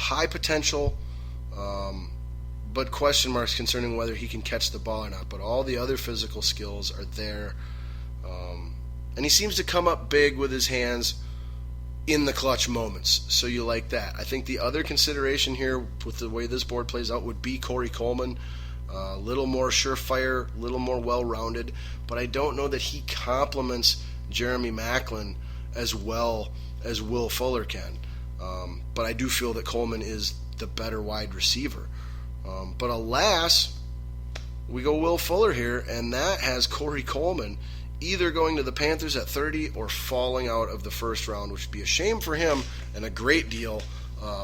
high potential, but question marks concerning whether he can catch the ball or not. But all the other physical skills are there. And he seems to come up big with his hands in the clutch moments, so you like that. I think the other consideration here with the way this board plays out would be Corey Coleman. A little more surefire, a little more well-rounded, but I don't know that he complements Jeremy Maclin as well as Will Fuller can. But I do feel that Coleman is the better wide receiver. But alas, we go Will Fuller here, and that has Corey Coleman either going to the Panthers at 30 or falling out of the first round, which would be a shame for him and a great deal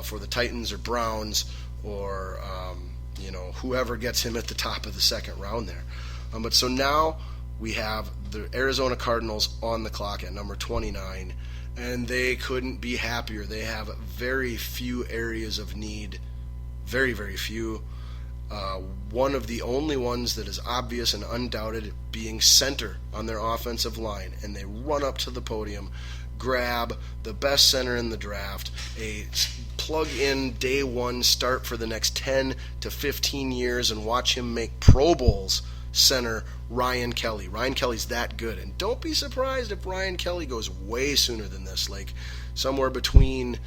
for the Titans or Browns or whoever gets him at the top of the second round there. But so now we have the Arizona Cardinals on the clock at number 29, and they couldn't be happier. They have very few areas of need, very, very few. One of the only ones that is obvious and undoubted being center on their offensive line, and they run up to the podium, grab the best center in the draft, a plug-in day one start for the next 10 to 15 years, and watch him make Pro Bowls center Ryan Kelly. Ryan Kelly's that good, and don't be surprised if Ryan Kelly goes way sooner than this, like somewhere between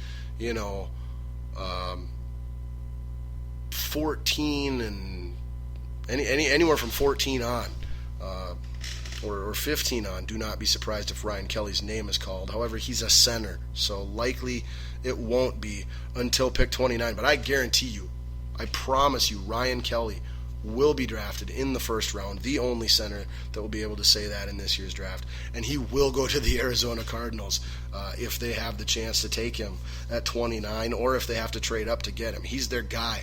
14 and anywhere from 14 on, or 15 on. Do not be surprised if Ryan Kelly's name is called. However, he's a center, so likely it won't be until pick 29. But I guarantee you, I promise you, Ryan Kelly will be drafted in the first round, the only center that will be able to say that in this year's draft, and he will go to the Arizona Cardinals if they have the chance to take him at 29, or if they have to trade up to get him. He's their guy.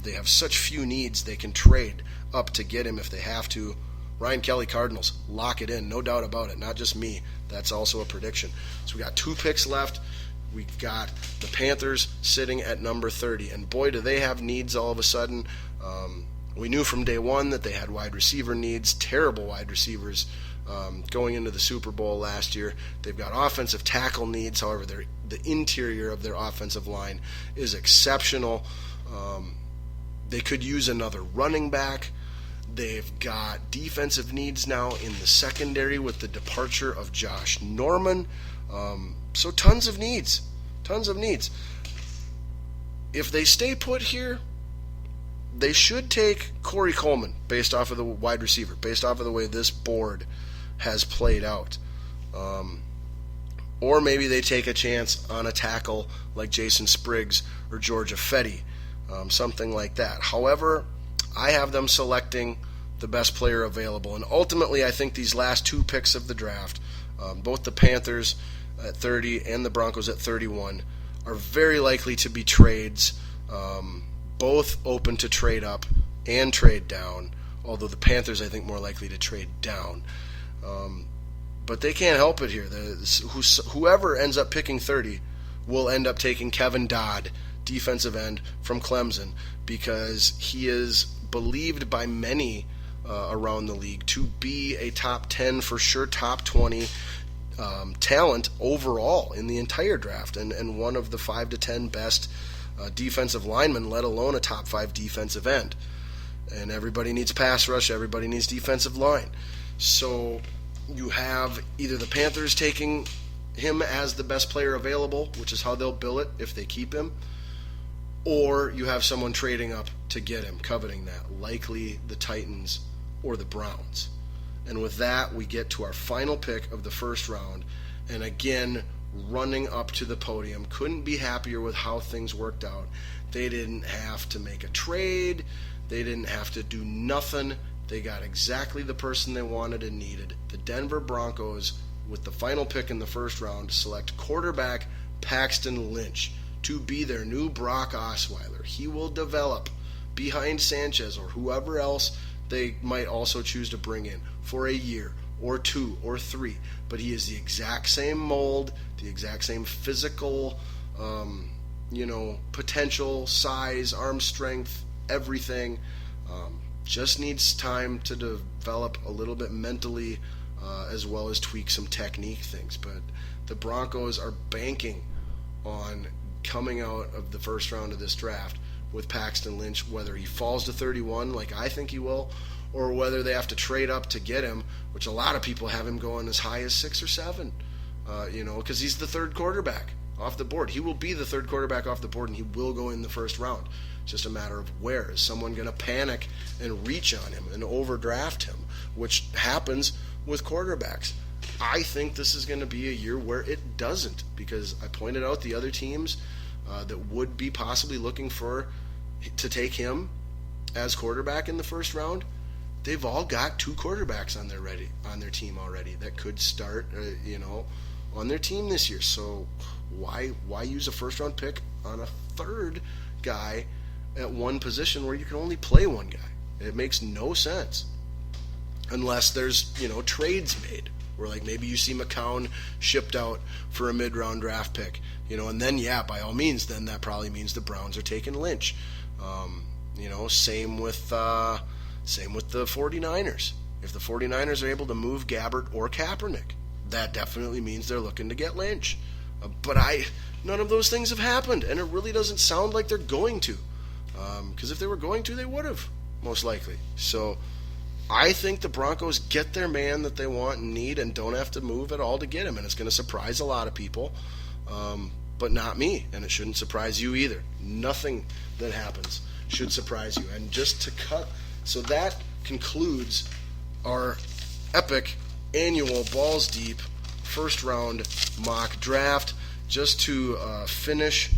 They have such few needs, they can trade up to get him if they have to. Ryan Kelly, Cardinals, lock it in, no doubt about it. Not just me, that's also a prediction. So we got 2 picks left. We've got the Panthers sitting at number 30, and boy, do they have needs all of a sudden. We knew from day one that they had wide receiver needs, terrible wide receivers going into the Super Bowl last year. They've got offensive tackle needs, however, the interior of their offensive line is exceptional. They could use another running back. They've got defensive needs now in the secondary with the departure of Josh Norman. So tons of needs. If they stay put here, they should take Corey Coleman based off of the wide receiver, based off of the way this board has played out. Or maybe they take a chance on a tackle like Jason Spriggs or George Affetti, something like that. However, I have them selecting the best player available. And ultimately, I think these last 2 picks of the draft, both the Panthers at 30 and the Broncos at 31, are very likely to be trades, both open to trade up and trade down, although the Panthers, I think, more likely to trade down. But they can't help it here. Whoever ends up picking 30 will end up taking Kevin Dodd, defensive end from Clemson, because he is believed by many around the league to be a top 10, for sure top 20 talent overall in the entire draft, and one of the 5 to 10 best defensive linemen, let alone a top 5 defensive end. And everybody needs pass rush, everybody needs defensive line. So you have either the Panthers taking him as the best player available, which is how they'll bill it if they keep him, or you have someone trading up to get him, coveting that, likely the Titans or the Browns. And with that, we get to our final pick of the first round, and again, running up to the podium. Couldn't be happier with how things worked out. They didn't have to make a trade. They didn't have to do nothing. They got exactly the person they wanted and needed. The Denver Broncos, with the final pick in the first round, select quarterback Paxton Lynch to be their new Brock Osweiler. He will develop behind Sanchez or whoever else they might also choose to bring in for a year or 2 or 3. But he is the exact same mold, the exact same physical, potential, size, arm strength, everything. Just needs time to develop a little bit mentally, as well as tweak some technique things. But the Broncos are banking on coming out of the first round of this draft with Paxton Lynch, whether he falls to 31 like I think he will, or whether they have to trade up to get him, which a lot of people have him going as high as 6 or 7, because he's the third quarterback off the board. He will be the third quarterback off the board, and he will go in the first round. It's just a matter of where. Is someone going to panic and reach on him and overdraft him, which happens with quarterbacks. I think this is going to be a year where it doesn't, because I pointed out the other teams that would be possibly looking to take him as quarterback in the first round. They've all got 2 quarterbacks on their team already that could start, on their team this year. So why use a first round pick on a third guy at one position where you can only play one guy? It makes no sense unless there's trades made, where like maybe you see McCown shipped out for a mid-round draft pick, and then by all means, then that probably means the Browns are taking Lynch. Same with the 49ers. If the 49ers are able to move Gabbert or Kaepernick, that definitely means they're looking to get Lynch. But none of those things have happened, and it really doesn't sound like they're going to. Because if they were going to, they would have, most likely. So I think the Broncos get their man that they want and need and don't have to move at all to get him. And it's going to surprise a lot of people, but not me. And it shouldn't surprise you either. Nothing that happens should surprise you. And just to cut, so that concludes our epic annual Balls Deep first round mock draft. Just to finish,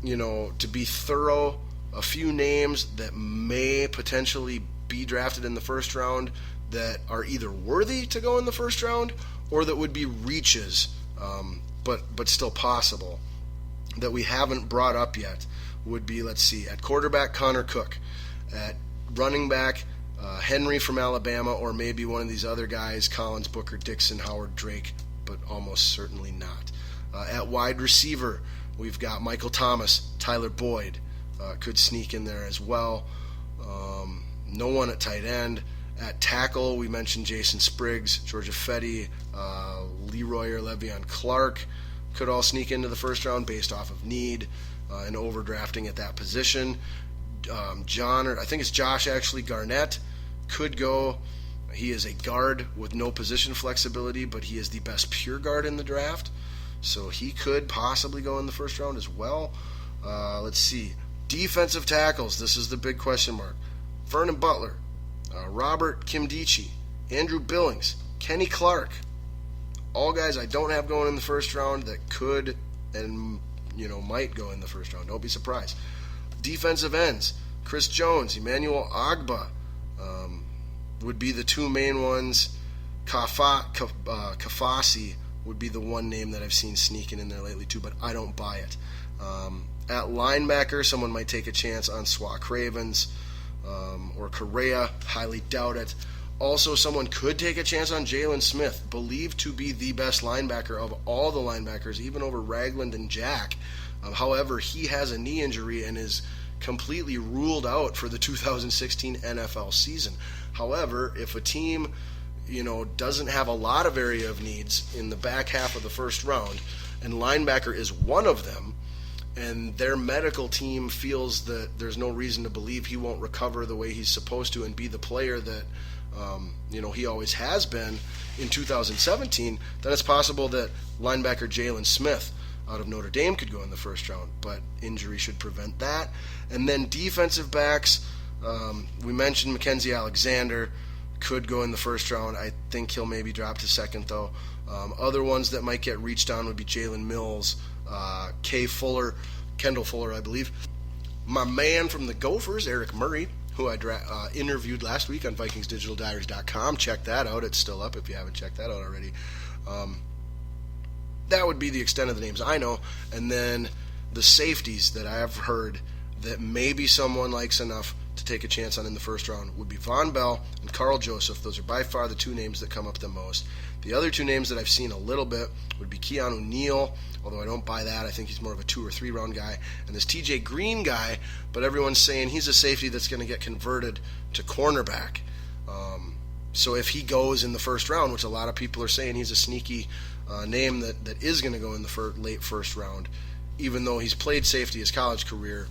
to be thorough, a few names that may potentially be drafted in the first round that are either worthy to go in the first round or that would be reaches, but still possible, that we haven't brought up yet would be, let's see, at quarterback, Connor Cook. At running back, Henry from Alabama, or maybe one of these other guys, Collins, Booker, Dixon, Howard, Drake, but almost certainly not. At wide receiver, we've got Michael Thomas, Tyler Boyd, could sneak in there as well. No one at tight end. At tackle, we mentioned Jason Spriggs, Georgia Fetty, Leroy or Le'Veon Clark could all sneak into the first round based off of need and overdrafting at that position. I think it's Josh actually, Garnett could go. He is a guard with no position flexibility, but he is the best pure guard in the draft. So he could possibly go in the first round as well. Let's see. Defensive tackles. This is the big question mark. Vernon Butler, Robert Kimdichie, Andrew Billings, Kenny Clark. All guys I don't have going in the first round that could and might go in the first round. Don't be surprised. Defensive ends. Chris Jones, Emmanuel Ogbah would be the 2 main ones. Kafasi would be the one name that I've seen sneaking in there lately too, but I don't buy it. At linebacker, someone might take a chance on Swat Cravens or Correa. Highly doubt it. Also, someone could take a chance on Jalen Smith, believed to be the best linebacker of all the linebackers, even over Ragland and Jack. However, he has a knee injury and is completely ruled out for the 2016 NFL season. However, if a team doesn't have a lot of area of needs in the back half of the first round, and linebacker is one of them, and their medical team feels that there's no reason to believe he won't recover the way he's supposed to and be the player that he always has been in 2017, then it's possible that linebacker Jalen Smith out of Notre Dame could go in the first round, but injury should prevent that. And then defensive backs, we mentioned Mackenzie Alexander could go in the first round. I think he'll maybe drop to second, though. Other ones that might get reached on would be Jalen Mills, Kendall Fuller, I believe. My man from the Gophers, Eric Murray, who I interviewed last week on VikingsDigitalDiaries.com. Check that out. It's still up if you haven't checked that out already. That would be the extent of the names I know. And then the safeties that I have heard that maybe someone likes enough to take a chance on in the first round would be Von Bell and Carl Joseph. Those are by far the 2 names that come up the most. The other 2 names that I've seen a little bit would be Keanu Neal, although I don't buy that. I think he's more of a 2 or 3 round guy. And this TJ Green guy, but everyone's saying he's a safety that's going to get converted to cornerback. So if he goes in the first round, which a lot of people are saying he's a sneaky name that is going to go in the late first round, even though he's played safety his college career,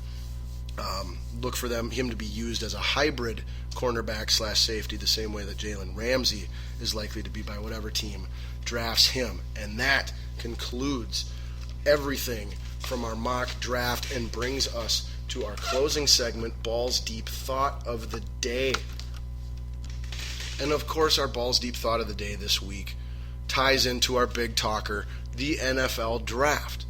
look for him to be used as a hybrid cornerback / safety, the same way that Jalen Ramsey is likely to be by whatever team drafts him. And that concludes everything from our mock draft and brings us to our closing segment, Balls Deep Thought of the Day. And of course, our Balls Deep Thought of the Day this week ties into our big talker, the NFL Draft.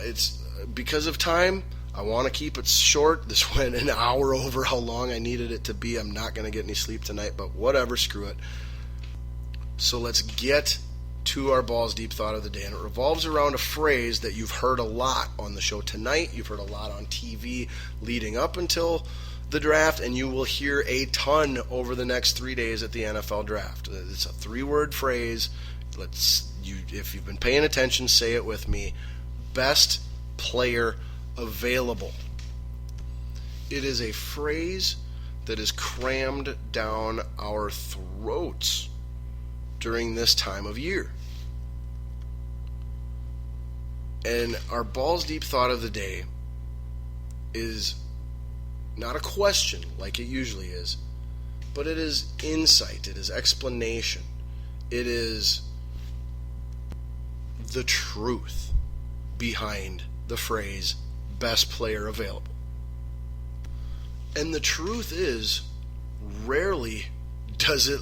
It's because of time, I want to keep it short. This went an hour over how long I needed it to be. I'm not going to get any sleep tonight, but whatever, screw it. So let's get to our Balls Deep Thought of the Day, and it revolves around a phrase that you've heard a lot on the show tonight. You've heard a lot on TV leading up until the draft, and you will hear a ton over the next 3 days at the NFL Draft. It's a 3-word phrase. If you've been paying attention, say it with me. Best player available. It is a phrase that is crammed down our throats during this time of year. And our Balls Deep Thought of the Day is not a question like it usually is, but it is insight, it is explanation, it is the truth behind the phrase best player available. And the truth is, rarely does it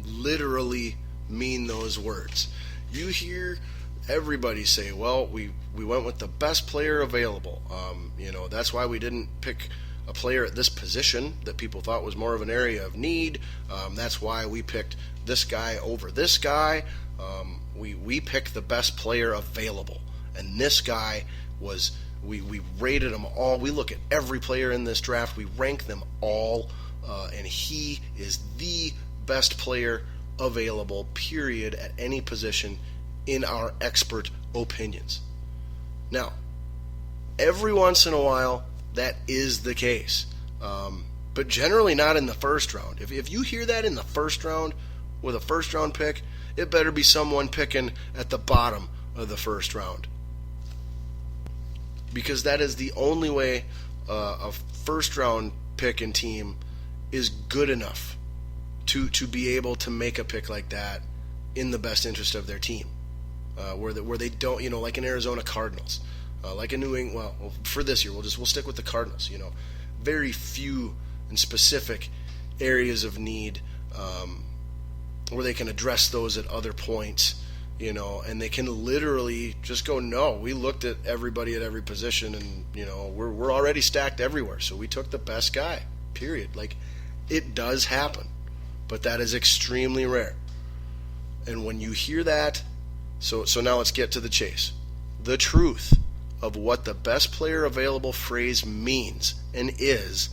literally mean those words. You hear everybody say, well, we went with the best player available. That's why we didn't pick a player at this position that people thought was more of an area of need. That's why we picked this guy over this guy. We picked the best player available. And this guy was, we rated them all. We look at every player in this draft. We rank them all. And he is the best player available, period, at any position in our expert opinions. Now, every once in a while, that is the case. But generally not in the first round. If you hear that in the first round with a first round pick, it better be someone picking at the bottom of the first round. Because that is the only way a first round pick and team is good enough to be able to make a pick like that in the best interest of their team. Where they don't, like an Arizona Cardinals, like a New England. Well, for this year, we'll stick with the Cardinals. Very few and specific areas of need where they can address those at other points. And they can literally just go, no, we looked at everybody at every position, and we're already stacked everywhere, so we took the best guy. Period. Like, it does happen, but that is extremely rare. And when you hear that, so now let's get to the chase. The truth of what the best player available phrase means and is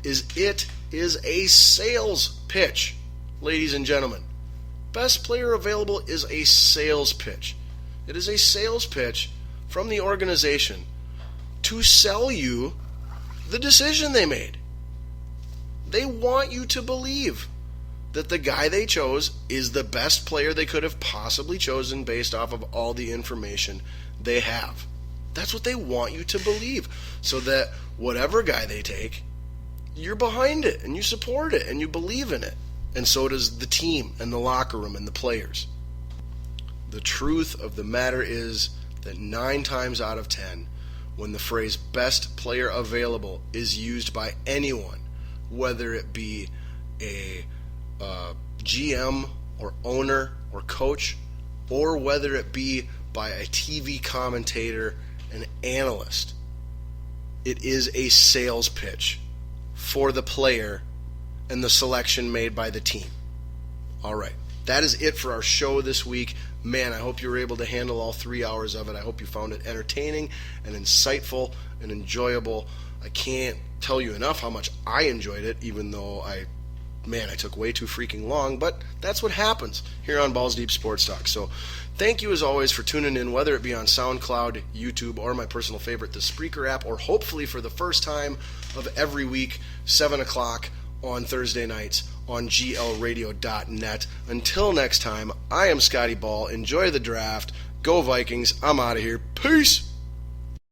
it is a sales pitch, ladies and gentlemen. Best player available is a sales pitch. It is a sales pitch from the organization to sell you the decision they made. They want you to believe that the guy they chose is the best player they could have possibly chosen based off of all the information they have. That's what they want you to believe, so that whatever guy they take, you're behind it and you support it and you believe in it. And so does the team and the locker room and the players. The truth of the matter is that 9 times out of 10, when the phrase best player available is used by anyone, whether it be a GM or owner or coach, or whether it be by a TV commentator, an analyst, it is a sales pitch for the player and the selection made by the team. All right, that is it for our show this week. Man, I hope you were able to handle all 3 hours of it. I hope you found it entertaining and insightful and enjoyable. I can't tell you enough how much I enjoyed it, even though I took way too freaking long, but that's what happens here on Balls Deep Sports Talk. So thank you as always for tuning in, whether it be on SoundCloud, YouTube, or my personal favorite, the Spreaker app, or hopefully for the first time of every week, 7 o'clock on Thursday nights on glradio.net. Until next time, I am Scotty Ball. Enjoy the draft. Go Vikings. I'm out of here. Peace.